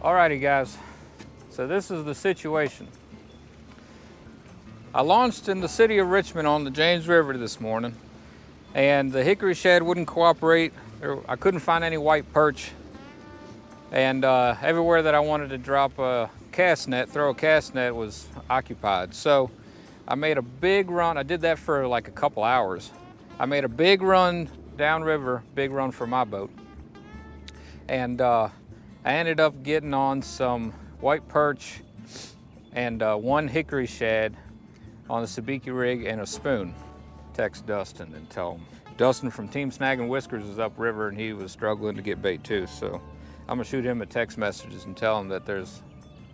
Alrighty guys, so this is the situation. I launched in the city of Richmond on the James River this morning, and the hickory shad wouldn't cooperate. I couldn't find any white perch, and everywhere that I wanted to drop a cast net, throw a cast net, was occupied. So I made a big run. I did that for like a couple hours. I made a big run downriver, big run for my boat, and I ended up getting on some white perch and one hickory shad on the sabiki rig and a spoon. Text Dustin and tell him. Dustin from Team Snag and Whiskers is upriver, and he was struggling to get bait too. So I'm gonna shoot him a text messages and tell him that there's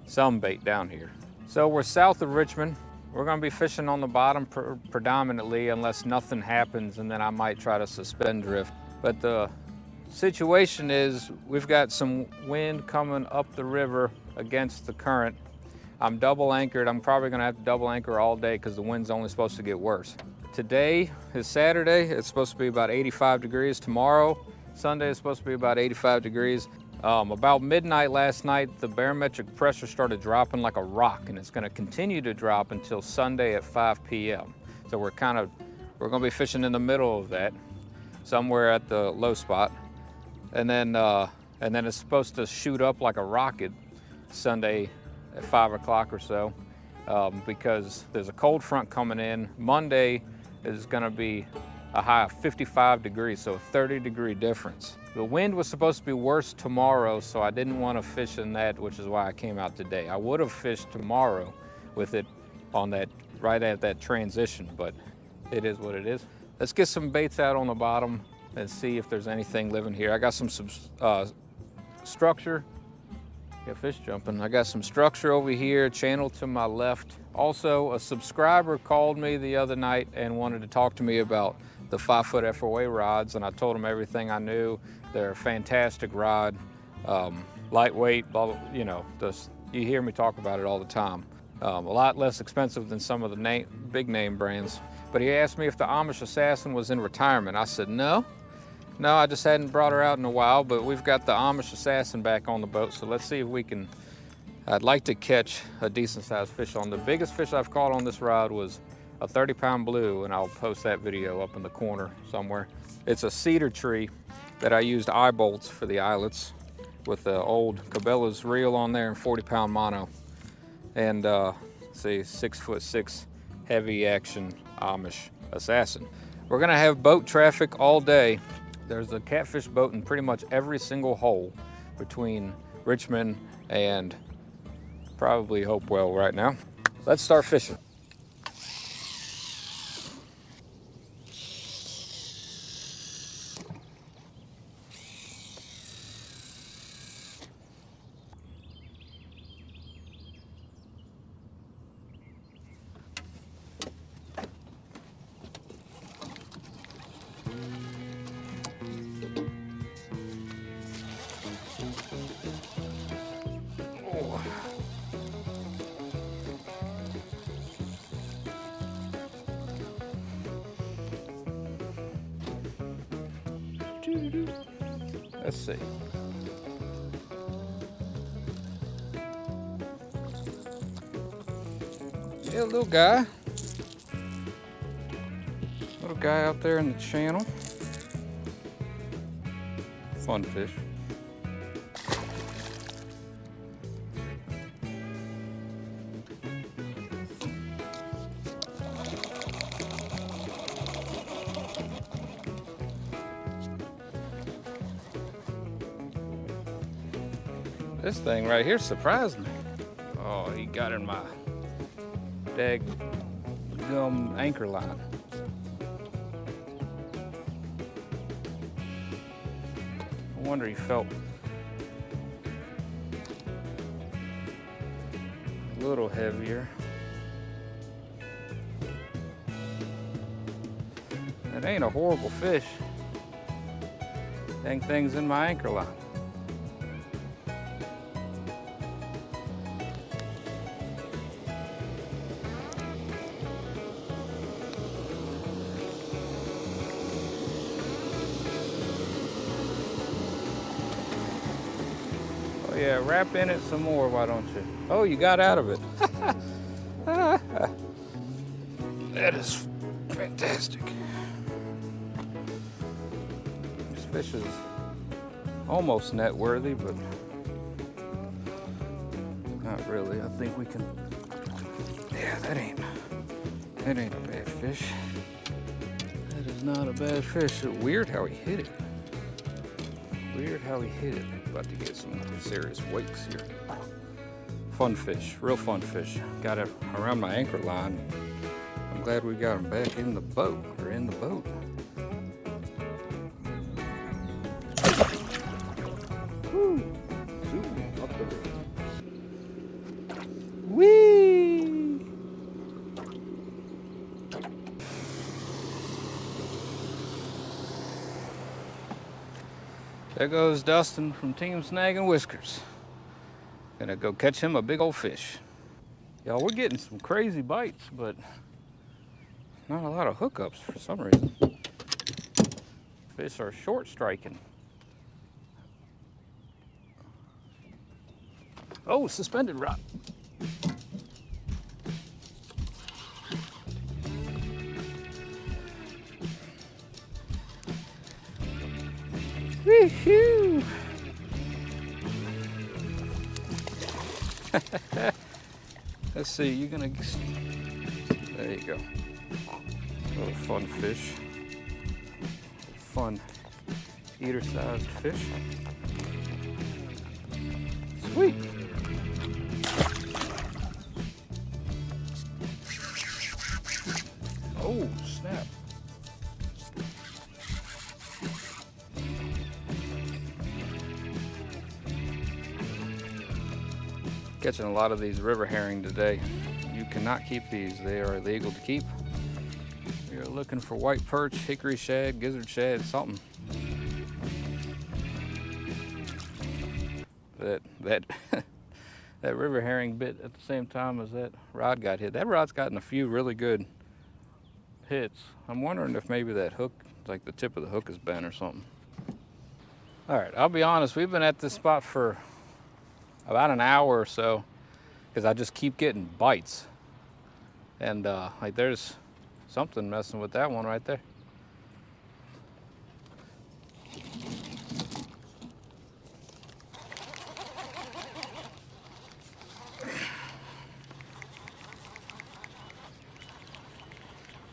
some bait down here. So we're south of Richmond. We're gonna be fishing on the bottom predominantly, unless nothing happens, and then I might try to suspend drift. But the situation is we've got some wind coming up the river against the current. I'm double anchored. I'm probably gonna have to double anchor all day because the wind's only supposed to get worse. Today is Saturday. It's supposed to be about 85 degrees. Tomorrow, Sunday, is supposed to be about 85 degrees. About midnight last night, the barometric pressure started dropping like a rock, and it's gonna continue to drop until Sunday at 5 p.m. So we're gonna be fishing in the middle of that, somewhere at the low spot. And then it's supposed to shoot up like a rocket Sunday at 5 o'clock or so, because there's a cold front coming in. Monday is gonna be a high of 55 degrees, so a 30-degree difference. The wind was supposed to be worse tomorrow, so I didn't want to fish in that, which is why I came out today. I would have fished tomorrow with it on that, right at that transition, but it is what it is. Let's get some baits out on the bottom and see if there's anything living here. I got some structure. Got fish jumping. I got some structure over here, channel to my left. Also, a subscriber called me the other night and wanted to talk to me about the 5-foot FOA rods, and I told him everything I knew. They're a fantastic rod, lightweight, blah, blah, you know, you hear me talk about it all the time. A lot less expensive than some of the big name brands. But he asked me if the Amish Assassin was in retirement. I said, no, I just hadn't brought her out in a while, but we've got the Amish Assassin back on the boat, so let's see if we can. I'd like to catch a decent sized fish on. The biggest fish I've caught on this rod was a 30-pound blue, and I'll post that video up in the corner somewhere. It's a cedar tree that I used eye bolts for the eyelets with the old Cabela's reel on there and 40-pound mono. And see, 6'6" heavy action Amish Assassin. We're gonna have boat traffic all day. There's a catfish boat in pretty much every single hole between Richmond and probably Hopewell right now. Let's start fishing. Let's see. Yeah, little guy. Little guy out there in the channel. Fun fish. This thing right here surprised me. Oh, he got in my daggum anchor line. I wonder he felt a little heavier. That ain't a horrible fish. Dang thing's in my anchor line. Yeah, wrap in it some more, why don't you? Oh, you got out of it. That is fantastic. This fish is almost net worthy, but not really. I think we can, yeah, that ain't a bad fish. That is not a bad fish. Weird how he hit it. Weird how he hit it. About to get some serious wakes here. Fun fish, real fun fish. Got it around my anchor line. I'm glad we got him back in the boat, or in the boat. Woo! Up the river. Whee! There goes Dustin from Team Snag and Whiskers. Gonna go catch him a big old fish. Y'all, we're getting some crazy bites, but not a lot of hookups for some reason. Fish are short striking. Oh, suspended rod. Woo-hoo! Let's see, you're gonna, there you go. A little fun fish. Fun eater-sized fish. Sweet. Oh, snap. Catching a lot of these river herring today. You cannot keep these. They are illegal to keep. We are looking for white perch, hickory shad, gizzard shad, something. That that river herring bit at the same time as that rod got hit. That rod's gotten a few really good hits. I'm wondering if maybe that hook, like the tip of the hook is bent or something. All right, I'll be honest, we've been at this spot for about an hour or so because I just keep getting bites. And like there's something messing with that one right there.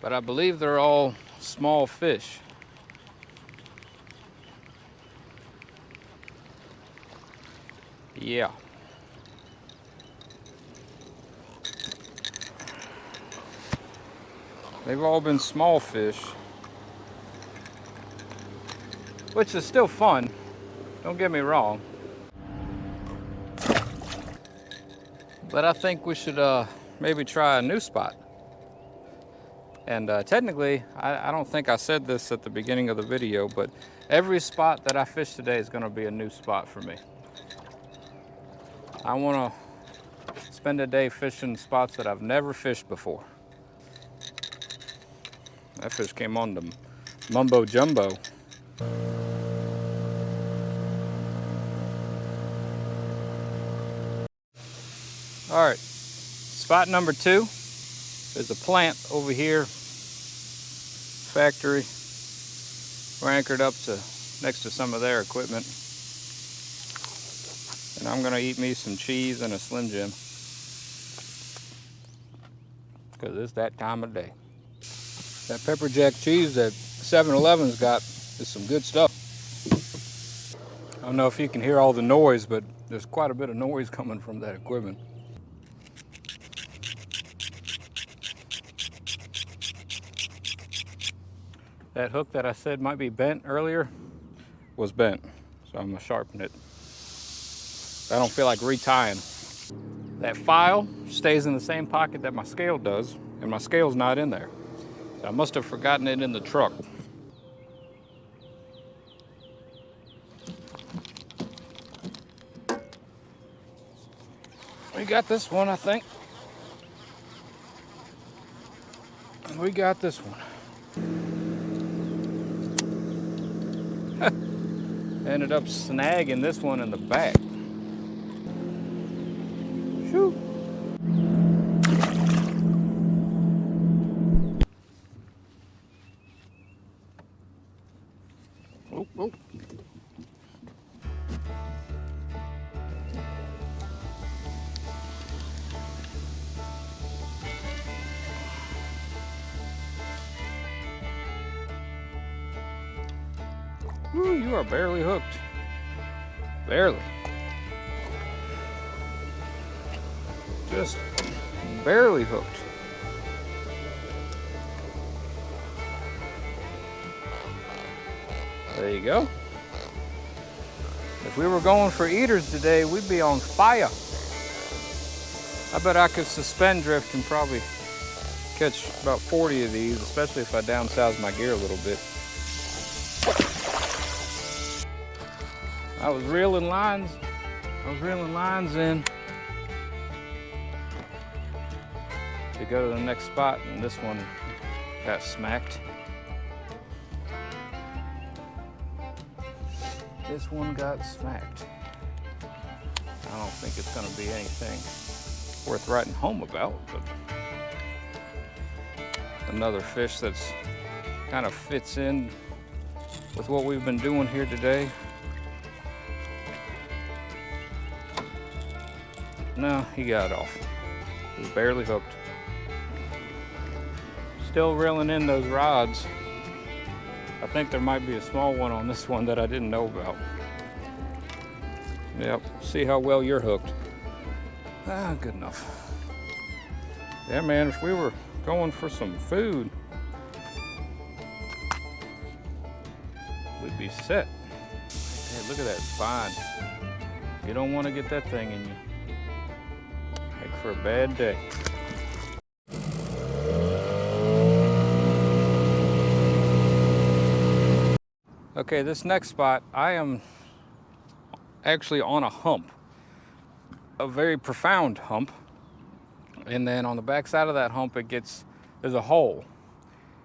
But I believe they're all small fish. Yeah. They've all been small fish, which is still fun. Don't get me wrong. But I think we should maybe try a new spot. And technically, I don't think I said this at the beginning of the video, but every spot that I fish today is going to be a new spot for me. I want to spend a day fishing spots that I've never fished before. That fish came on the mumbo jumbo. All right, spot number 2. There's a plant over here, factory. We're anchored up to next to some of their equipment. And I'm gonna eat me some cheese and a Slim Jim, because it's that time of day. That pepper jack cheese that 7-Eleven's got is some good stuff. I don't know if you can hear all the noise, but there's quite a bit of noise coming from that equipment. That hook that I said might be bent earlier was bent, so I'm gonna sharpen it. I don't feel like retying. That file stays in the same pocket that my scale does, and my scale's not in there. I must have forgotten it in the truck. We got this one, I think. We got this one. Ended up snagging this one in the back. Shoot. Oh, oh. Ooh, you are barely hooked. Barely. Just barely hooked. There you go. If we were going for eaters today, we'd be on fire. I bet I could suspend drift and probably catch about 40 of these, especially if I downsize my gear a little bit. I was reeling lines in to go to the next spot, and this one got smacked. This one got smacked. I don't think it's gonna be anything worth writing home about, but another fish that's kind of fits in with what we've been doing here today. No, he got off. He was barely hooked. Still reeling in those rods. I think there might be a small one on this one that I didn't know about. Yep, see how well you're hooked. Ah, good enough. Yeah, man, if we were going for some food, we'd be set. Hey, look at that spine. You don't want to get that thing in you. Make for a bad day. Okay, this next spot, I am actually on a hump, a very profound hump. And then on the back side of that hump, there's a hole.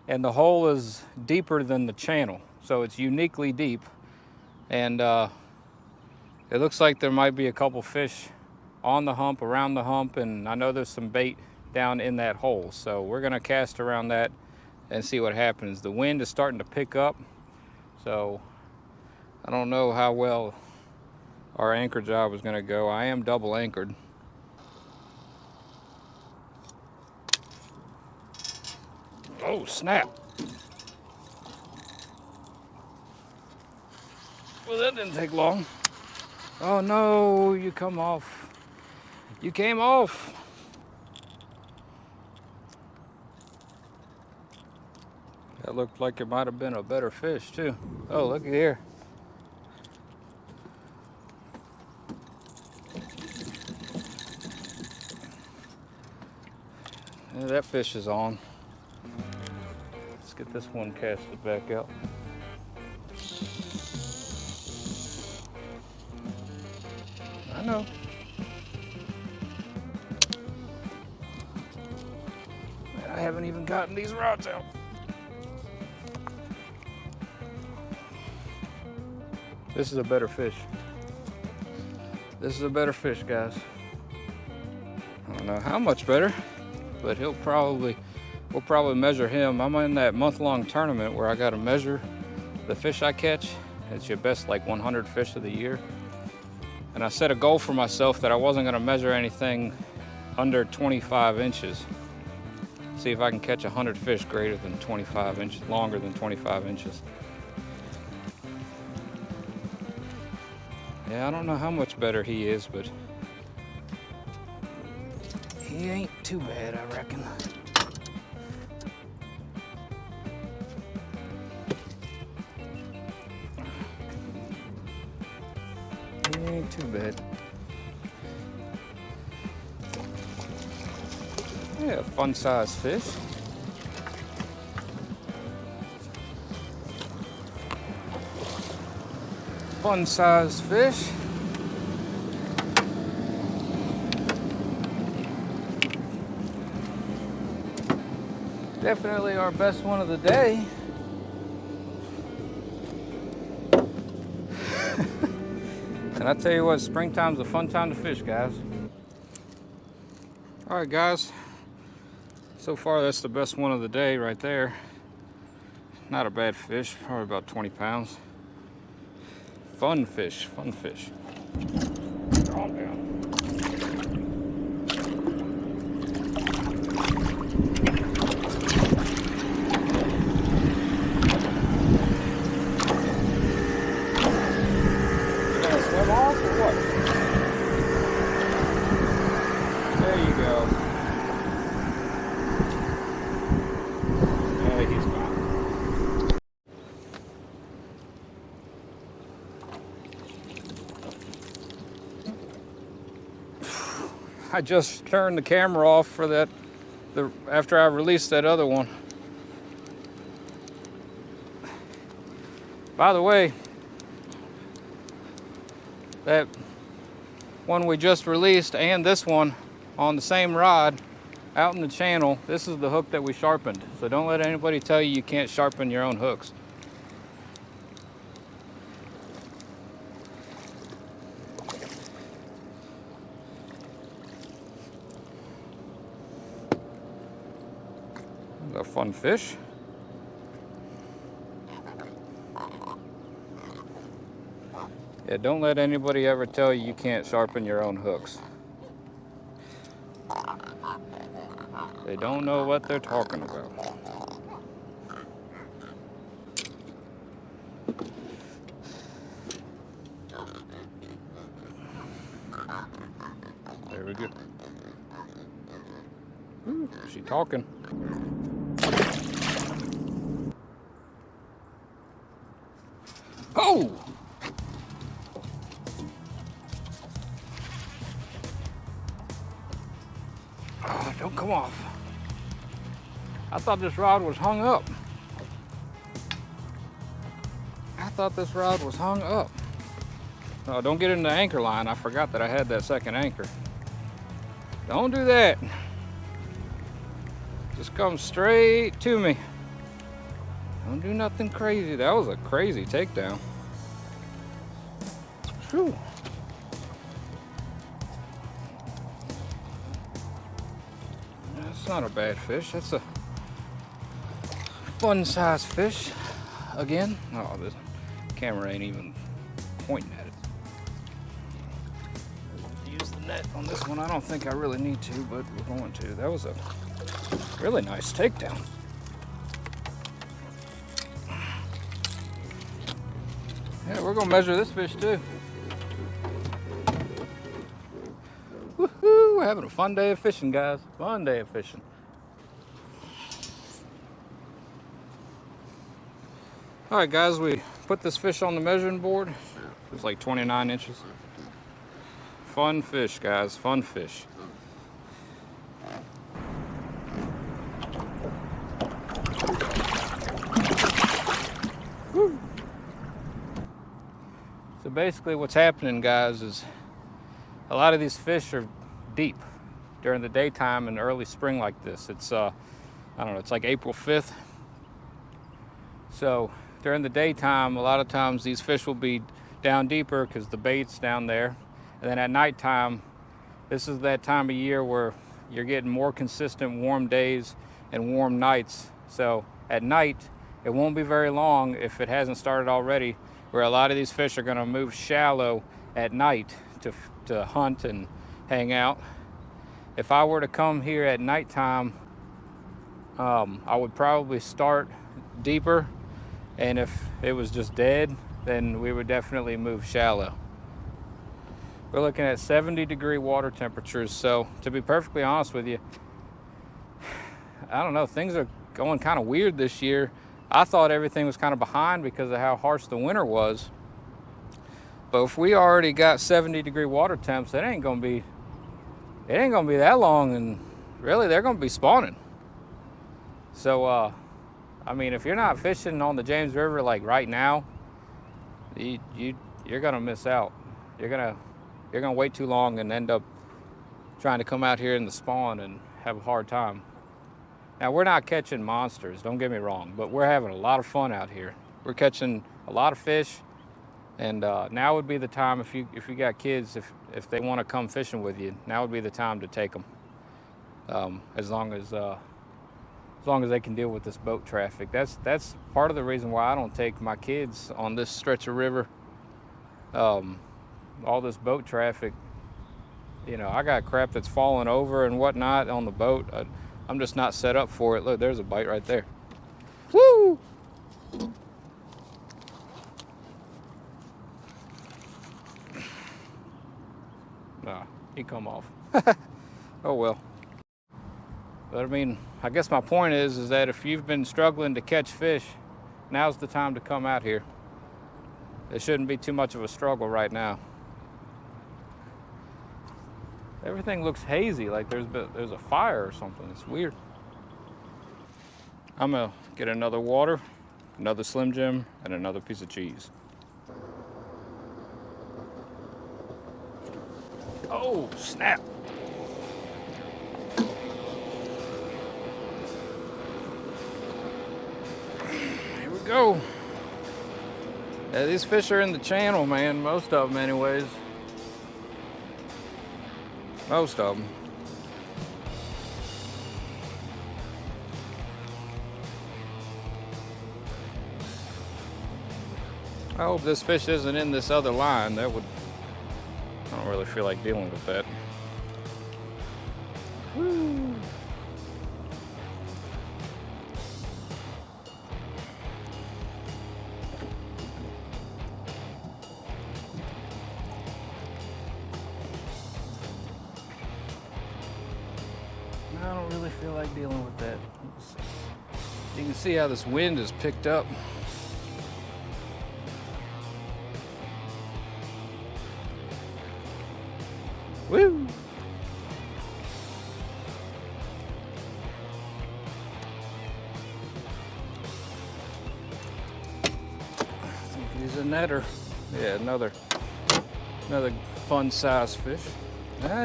And the hole is deeper than the channel. So it's uniquely deep. And it looks like there might be a couple fish on the hump, around the hump. And I know there's some bait down in that hole. So we're gonna cast around that and see what happens. The wind is starting to pick up. So I don't know how well our anchor job is gonna go. I am double anchored. Oh, snap. Well, that didn't take long. Oh no, you come off. You came off. That looked like it might have been a better fish too. Oh, look at here. Yeah, that fish is on. Let's get this one casted back out. I know. Man, I haven't even gotten these rods out. This is a better fish. This is a better fish, guys. I don't know how much better, but we'll probably measure him. I'm in that month-long tournament where I got to measure the fish I catch. It's your best like 100 fish of the year. And I set a goal for myself that I wasn't going to measure anything under 25 inches. See if I can catch 100 fish greater than 25 inches, longer than 25 inches. Yeah, I don't know how much better he is, but he ain't too bad, I reckon. He ain't too bad. Yeah, fun-sized fish. Fun-sized fish. Definitely our best one of the day. And I tell you what, springtime's a fun time to fish, guys. All right, guys. So far, that's the best one of the day right there. Not a bad fish, probably about 20 pounds. Fun fish, fun fish. Calm down. You gonna swim off or what? There you go. Yeah, he's fine. I just turned the camera off for that after I released that other one. By the way, that one we just released and this one on the same rod out in the channel, this is the hook that we sharpened. So don't let anybody tell you you can't sharpen your own hooks. A fun fish. Yeah, don't let anybody ever tell you you can't sharpen your own hooks. They don't know what they're talking about. There we go. Ooh, she talking. Oh! Oh, don't come off. I thought this rod was hung up. I thought this rod was hung up. Oh, don't get in the anchor line. I forgot that I had that second anchor. Don't do that. Just come straight to me. Don't do nothing crazy. That was a crazy takedown. Whew. That's not a bad fish. That's a fun size fish. Again. Oh, this camera ain't even pointing at it. Use the net on this one. I don't think I really need to, but we're going to. That was a really nice takedown. Yeah, we're gonna measure this fish too. Woohoo! We're having a fun day of fishing, guys. Fun day of fishing. All right, guys, we put this fish on the measuring board. It's like 29 inches. Fun fish, guys, fun fish. Woo. So basically what's happening, guys, is a lot of these fish are deep during the daytime in early spring like this. It's, I don't know, it's like April 5th. So during the daytime, a lot of times these fish will be down deeper because the bait's down there. And then at nighttime, this is that time of year where you're getting more consistent warm days and warm nights. So at night, it won't be very long if it hasn't started already, where a lot of these fish are going to move shallow at night to hunt and hang out. If I were to come here at nighttime, I would probably start deeper, and if it was just dead, then we would definitely move shallow. We're looking at 70-degree water temperatures, so to be perfectly honest with you, I don't know, things are going kind of weird this year. I thought everything was kind of behind because of how harsh the winter was. But if we already got 70-degree water temps, it ain't gonna be that long, and really they're gonna be spawning. So I mean, if you're not fishing on the James River like right now, you're gonna miss out. You're gonna wait too long and end up trying to come out here in the spawn and have a hard time. Now, we're not catching monsters, don't get me wrong, but we're having a lot of fun out here. We're catching a lot of fish, and now would be the time, if you got kids, if they want to come fishing with you, now would be the time to take them. as long as they can deal with this boat traffic. That's part of the reason why I don't take my kids on this stretch of river. All this boat traffic, you know, I got crap that's falling over and whatnot on the boat. I'm just not set up for it. Look, there's a bite right there. Woo! Nah, he come off. Oh well. But I mean, I guess my point is that if you've been struggling to catch fish, now's the time to come out here. It shouldn't be too much of a struggle right now. Everything looks hazy, like there's a fire or something. It's weird. I'm gonna get another water, another Slim Jim, and another piece of cheese. Oh, snap. Here we go. Yeah, these fish are in the channel, man. Most of them anyways. Most of them. I hope this fish isn't in this other line. I don't really feel like dealing with that. Woo. I don't really feel like dealing with that. You can see how this wind is picked up. Woo! I think he's a netter. Yeah, another fun size fish.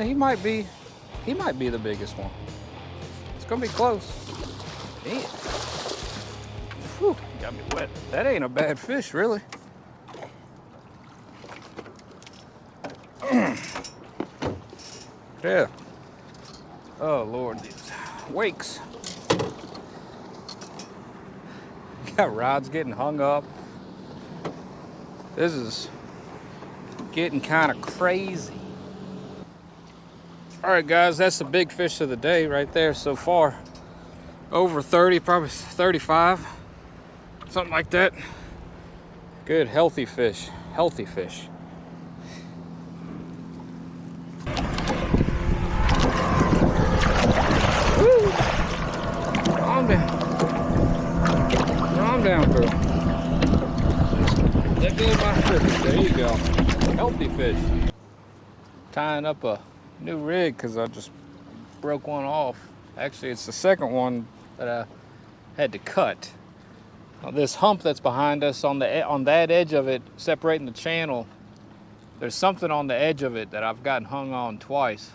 He might be the biggest one. It's gonna be close. Damn. Whew, got me wet. That ain't a bad fish, really. Yeah. Oh Lord, these wakes. Got rods getting hung up. This is getting kind of crazy. All right, guys, that's the big fish of the day right there so far. Over 30, probably 35, something like that. Good, healthy fish, healthy fish. Woo! Calm down. Calm down, girl. Let go of my fish. There you go. Healthy fish. Tying up a new rig because I just broke one off. Actually, it's the second one that I had to cut. Now, this hump that's behind us on that edge of it, separating the channel, there's something on the edge of it that I've gotten hung on twice.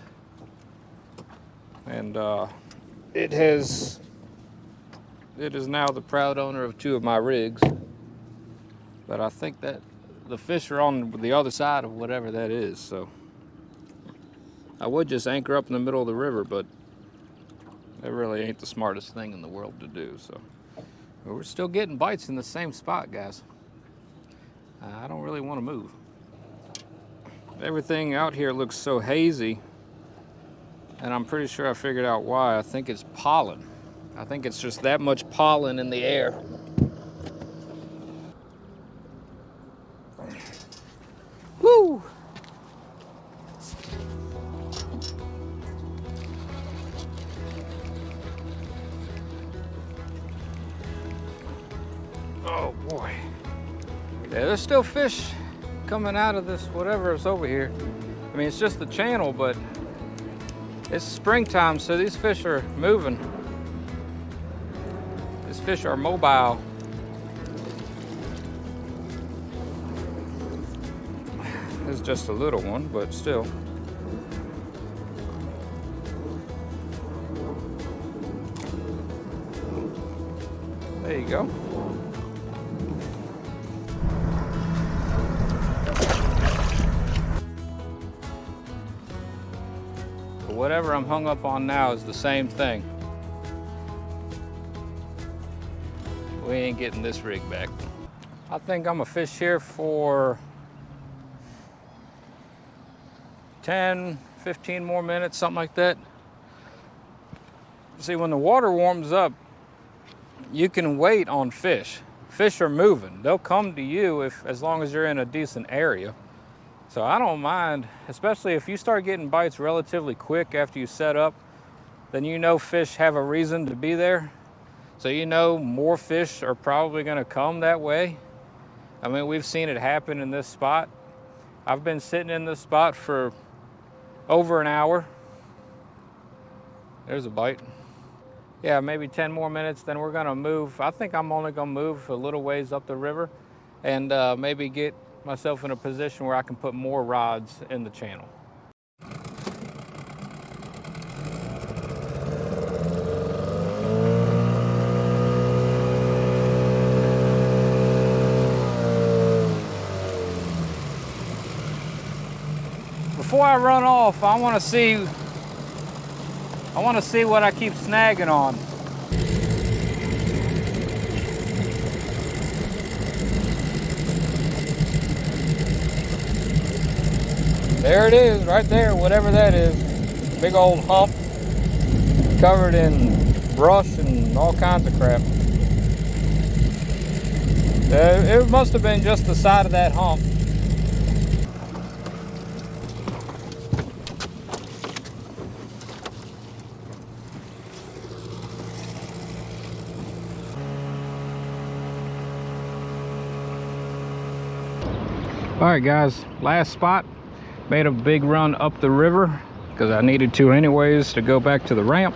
And it is now the proud owner of 2 of my rigs. But I think that the fish are on the other side of whatever that is, so I would just anchor up in the middle of the river, but that really ain't the smartest thing in the world to do. So, but we're still getting bites in the same spot, guys. I don't really want to move. Everything out here looks so hazy, and I'm pretty sure I figured out why. I think it's pollen. I think it's just that much pollen in the air. Woo! Oh boy. Yeah, there's still fish coming out of this whatever is over here. I mean, it's just the channel, but it's springtime, so these fish are moving. These fish are mobile. It's just a little one, but still. There you go. But whatever I'm hung up on now is the same thing. We ain't getting this rig back. I think I'm gonna fish here for 10, 15 more minutes, something like that. See, when the water warms up, you can wait on fish. Fish are moving. They'll come to you as long as you're in a decent area. So I don't mind, especially if you start getting bites relatively quick after you set up, then you know fish have a reason to be there. So you know more fish are probably gonna come that way. I mean, we've seen it happen in this spot. I've been sitting in this spot for over an hour. There's a bite. Yeah, maybe 10 more minutes, then we're gonna move. I think I'm only gonna move a little ways up the river and maybe get myself in a position where I can put more rods in the channel. Before I run off, I want to see what I keep snagging on. There it is, right there, whatever that is. Big old hump covered in brush and all kinds of crap. It must have been just the side of that hump. All right, guys, last spot. Made a big run up the river because I needed to anyways to go back to the ramp.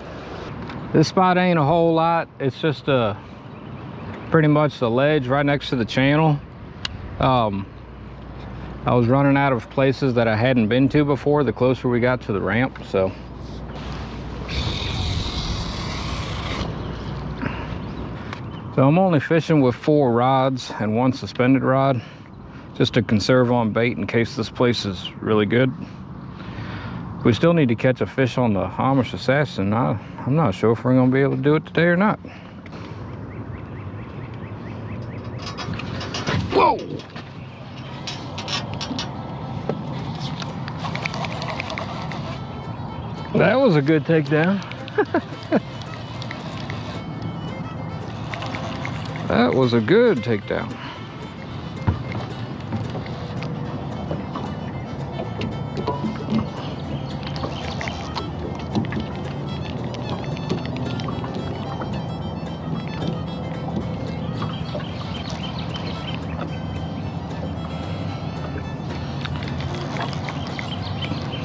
This spot ain't a whole lot. It's just pretty much the ledge right next to the channel. I was running out of places that I hadn't been to before the closer we got to the ramp, so. So I'm only fishing with 4 rods and 1 suspended rod, just to conserve on bait in case this place is really good. We still need to catch a fish on the Amish Assassin. I'm not sure if we're gonna be able to do it today or not. Whoa! That was a good takedown. That was a good takedown.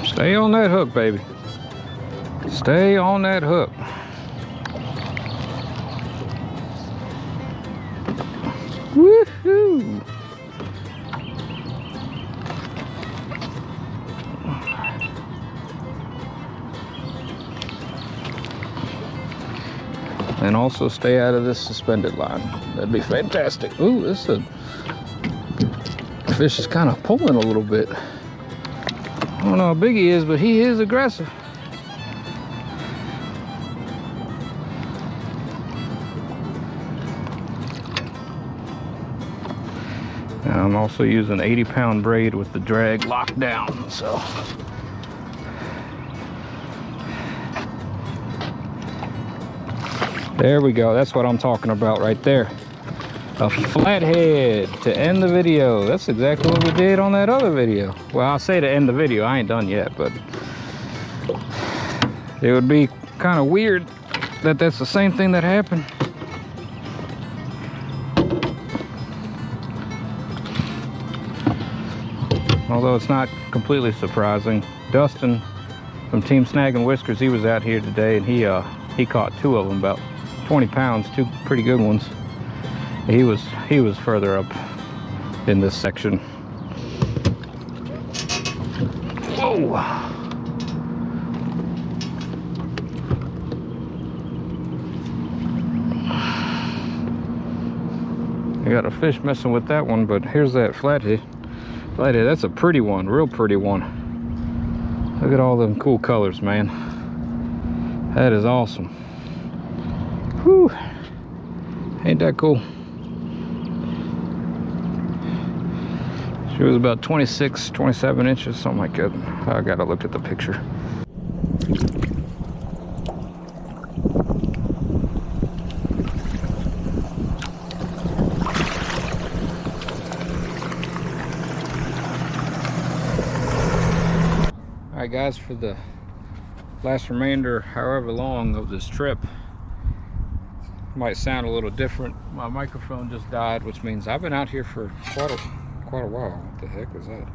Stay on that hook, baby. Stay on that hook. Woohoo! And also stay out of this suspended line. That'd be fantastic. Ooh, this fish is kind of pulling a little bit. I don't know how big he is, but he is aggressive. And I'm also using 80-pound braid with the drag locked down, so. There we go, that's what I'm talking about right there. A flathead to end the video. That's exactly what we did on that other video. Well, I'll say to end the video, I ain't done yet, but it would be kind of weird that that's the same thing that happened. Although it's not completely surprising. Dustin from Team Snag and Whiskers, he was out here today and he caught 2 of them, about 20 pounds, 2 pretty good ones. He was further up in this section. Whoa! I got a fish messing with that one, but here's that flathead. Flathead, that's a pretty one, real pretty one. Look at all them cool colors, man. That is awesome. Whew. Ain't that cool? She was about 26, 27 inches, something like that. I gotta look at the picture. Alright guys, for the last remainder, however long, of this trip, might sound a little different. My microphone just died, which means I've been out here for quite a while. What the heck is that?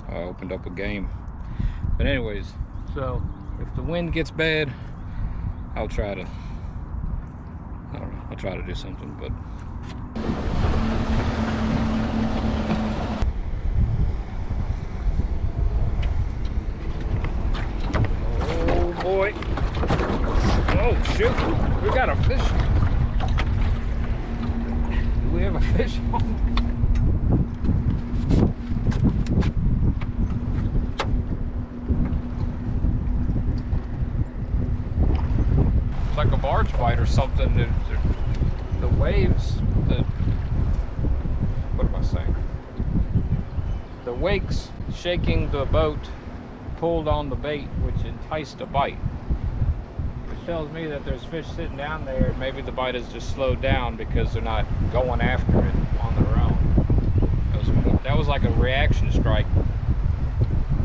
I opened up a game. But anyways, so if the wind gets bad, I'll try to, I don't know, I'll try to do something, but oh boy. Oh shoot, we got a fish. Do we have a fish on? It's like a barge bite or something. The waves, what am I saying? The wakes shaking the boat pulled on the bait, which enticed a bite. Tells me that there's fish sitting down there. Maybe the bite has just slowed down because they're not going after it on their own. That was like a reaction strike.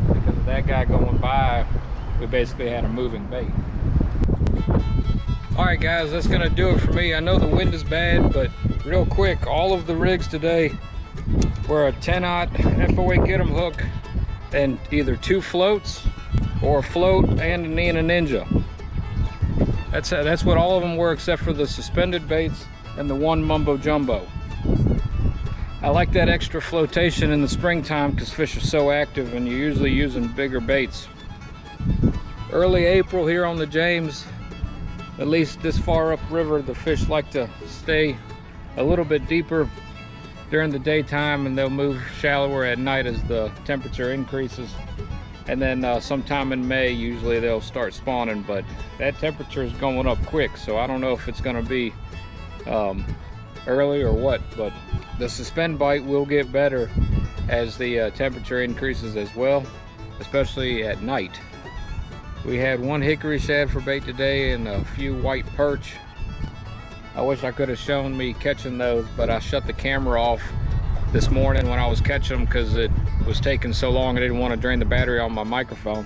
Because of that guy going by, we basically had a moving bait. Alright guys, that's gonna do it for me. I know the wind is bad, but real quick, all of the rigs today were a 10-aught FOA get 'em hook and either 2 floats or a float and a Ninja. That's what all of them were, except for the suspended baits and the one Mumbo Jumbo. I like that extra flotation in the springtime because fish are so active and you're usually using bigger baits. Early April here on the James, at least this far upriver, the fish like to stay a little bit deeper during the daytime and they'll move shallower at night as the temperature increases. And then sometime in May, usually they'll start spawning, but that temperature is going up quick, so I don't know if it's going to be early or what, but the suspend bite will get better as the temperature increases as well, especially at night. We had 1 hickory shad for bait today and a few white perch. I wish I could have shown me catching those, but I shut the camera off this morning when I was catching them because it was taking so long I didn't want to drain the battery on my microphone.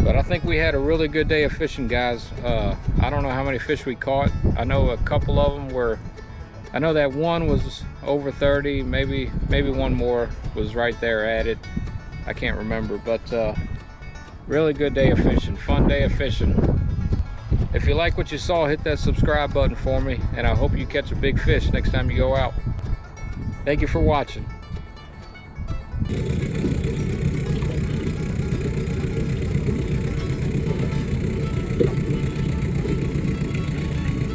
But I think we had a really good day of fishing, guys. I don't know how many fish we caught. I know a couple of them were, I know that one was over 30, maybe one more was right there at it. I can't remember, but really good day of fishing, fun day of fishing. If you like what you saw, hit that subscribe button for me, and I hope you catch a big fish next time you go out. Thank you for watching.